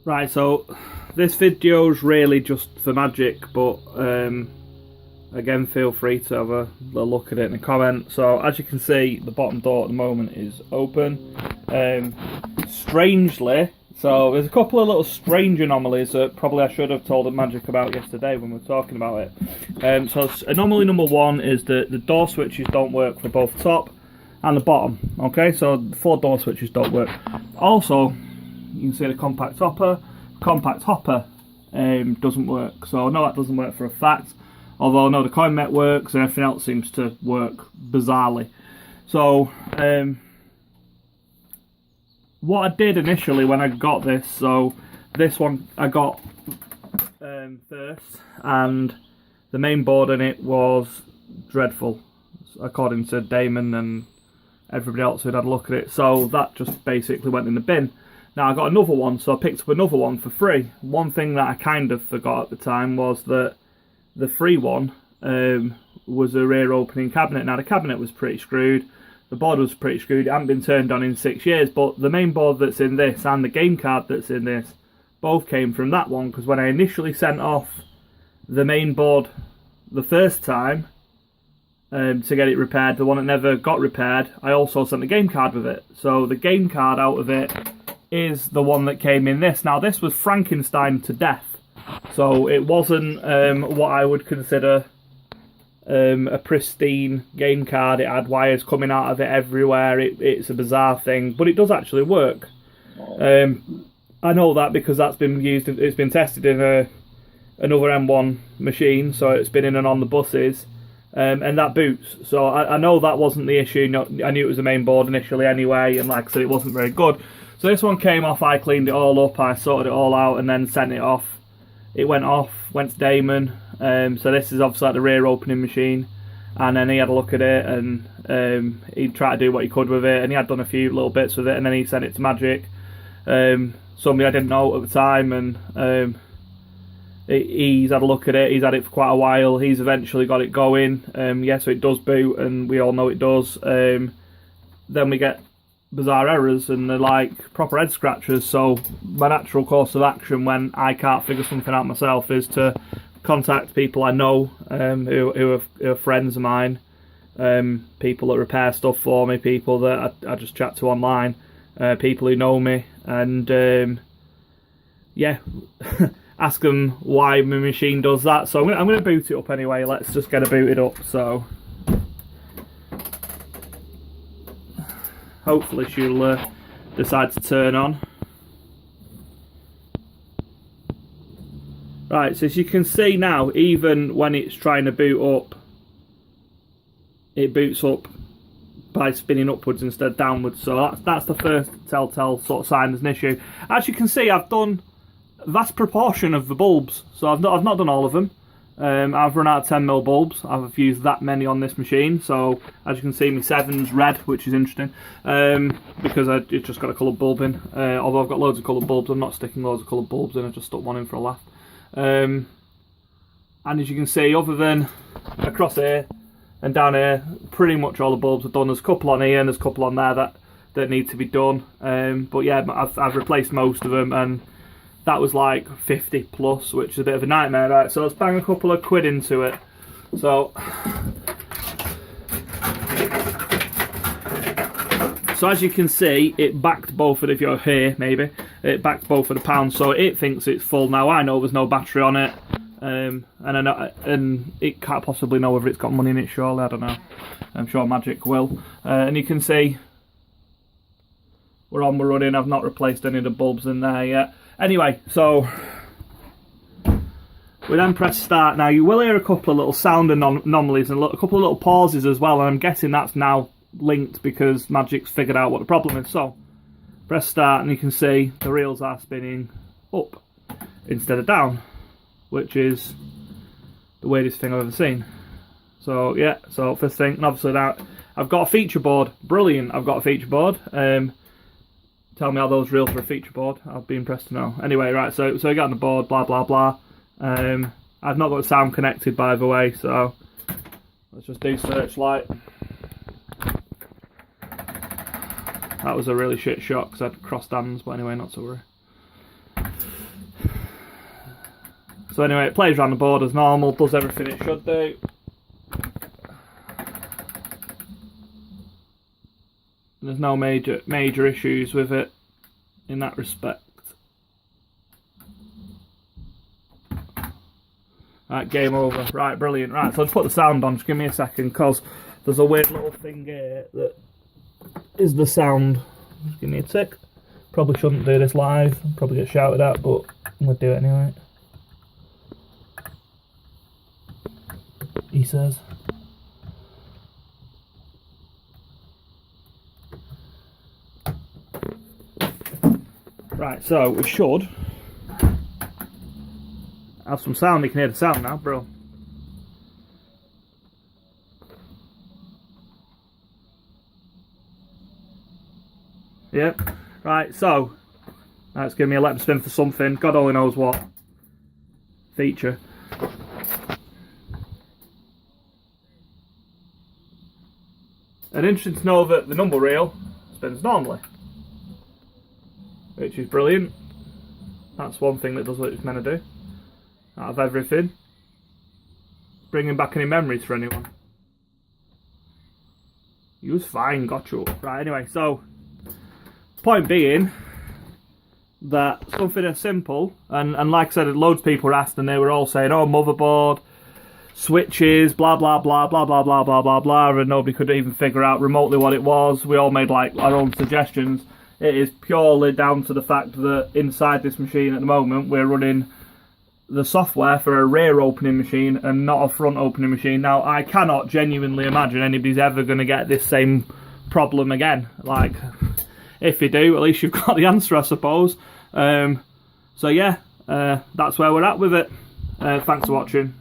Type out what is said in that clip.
Right, so this video's really just for Magik, but again, feel free to have a little look at it in a comment. So as you can see, the bottom door at the moment is open. Strangely, so there's a couple of little strange anomalies that probably I should have told Magik about yesterday when we were talking about it. So anomaly number one is that the door switches don't work for both top and the bottom. Okay, so the 4 door switches don't work. Also, you can see the compact hopper. Compact hopper doesn't work. So no, that doesn't work for a fact. Although no, the coin met works and everything else seems to work bizarrely. So what I did initially when I got this, so this one I got first, and the main board in it was dreadful, according to Damon and everybody else who'd had a look at it. So that just basically went in the bin. Now I got another one, so I picked up another one for free. One thing that I kind of forgot at the time was that the free one was a rear opening cabinet. Now the cabinet was pretty screwed, the board was pretty screwed, it hadn't been turned on in 6 years, but the main board that's in this and the game card that's in this both came from that one, because when I initially sent off the main board the first time to get it repaired, the one that never got repaired, I also sent the game card with it. So the game card out of it is the one that came in this. Now this was Frankenstein to death, so it wasn't what I would consider a pristine game card. It had wires coming out of it everywhere. It's a bizarre thing, but it does actually work. I know that because that's been used, it's been tested in another M1 machine, so it's been in and on the buses, and that boots. So I know that wasn't the issue. No, I knew it was the main board initially anyway, and like I said, it wasn't very good. So this one came off, I cleaned it all up, I sorted it all out, and then sent it off. It went off, went to Damon. So this is obviously like the rear opening machine, and then he had a look at it, and he tried to do what he could with it, and he had done a few little bits with it, and then he sent it to Magik. Somebody I didn't know at the time, and he's had a look at it. He's had it for quite a while. He's eventually got it going. Yeah, so it does boot, and we all know it does. Then we get bizarre errors, and they're like proper head scratchers. So my natural course of action when I can't figure something out myself is to contact people I know, who are friends of mine, people that repair stuff for me, people that I just chat to online, people who know me, and yeah, ask them why my machine does that. So I'm going to boot it up anyway. Let's just get it booted up. So hopefully she'll decide to turn on. Right, so as you can see now, even when it's trying to boot up, it boots up by spinning upwards instead of downwards. So that's the first telltale sort of sign there's an issue. As you can see, I've done a vast proportion of the bulbs, so I've not done all of them. I've run out of 10mm bulbs. I've used that many on this machine, so as you can see, my 7's red, which is interesting, because it's just got a coloured bulb in. Although I've got loads of coloured bulbs, I'm not sticking loads of coloured bulbs in, I just stuck one in for a laugh. And as you can see, other than across here and down here, pretty much all the bulbs are done. There's a couple on here and there's a couple on there that need to be done. But yeah, I've replaced most of them, and that was like 50 plus, which is a bit of a nightmare. Right, so let's bang a couple of quid into it. So as you can see, it backed both of, if you're here maybe, it backed both of the pounds, so it thinks it's full now. I know there's no battery on it, and I know, and it can't possibly know whether it's got money in it, surely, I don't know. I'm sure Magik will. And you can see we're running. I've not replaced any of the bulbs in there yet. Anyway, so we then press start. Now you will hear a couple of little sound anomalies and a couple of little pauses as well, and I'm guessing that's now linked because Magik's figured out what the problem is. So press start, and you can see the reels are spinning up instead of down, which is the weirdest thing I've ever seen. So yeah, so first thing, and obviously that I've got a feature board. Brilliant, I've got a feature board. Tell me how those reels for a feature board. I'll be impressed to know. Anyway, right, so I got on the board, blah blah blah. I've not got sound connected, by the way, so let's just do searchlight. That was a really shit shot because I'd crossed hands, but anyway, not to worry. So anyway, it plays around the board as normal, does everything it should do. There's no major issues with it in that respect. Right, game over. Right, brilliant. Right, so I'll just put the sound on. Just give me a second, because there's a weird little thing here that is the sound. Just give me a tick. Probably shouldn't do this live. Probably get shouted at, but I'm going to do it anyway. He says. Right, so we should have some sound. You can hear the sound now, bro. Yep. Right, so that's giving me a let them spin for something. God only knows what feature. And interesting to know that the number reel spins normally, which is brilliant. That's one thing that does what it's meant to do. Out of everything. Bringing back any memories for anyone. You was fine, got you. Right, anyway, so point being that something as simple, and like I said, loads of people were asked and they were all saying, oh, motherboard, switches, blah blah blah blah blah blah blah blah blah, and nobody could even figure out remotely what it was. We all made like our own suggestions. It is purely down to the fact that inside this machine at the moment we're running the software for a rear opening machine and not a front opening machine. Now I cannot genuinely imagine anybody's ever going to get this same problem again. Like, if you do, at least you've got the answer, I suppose. So yeah, that's where we're at with it. Thanks for watching.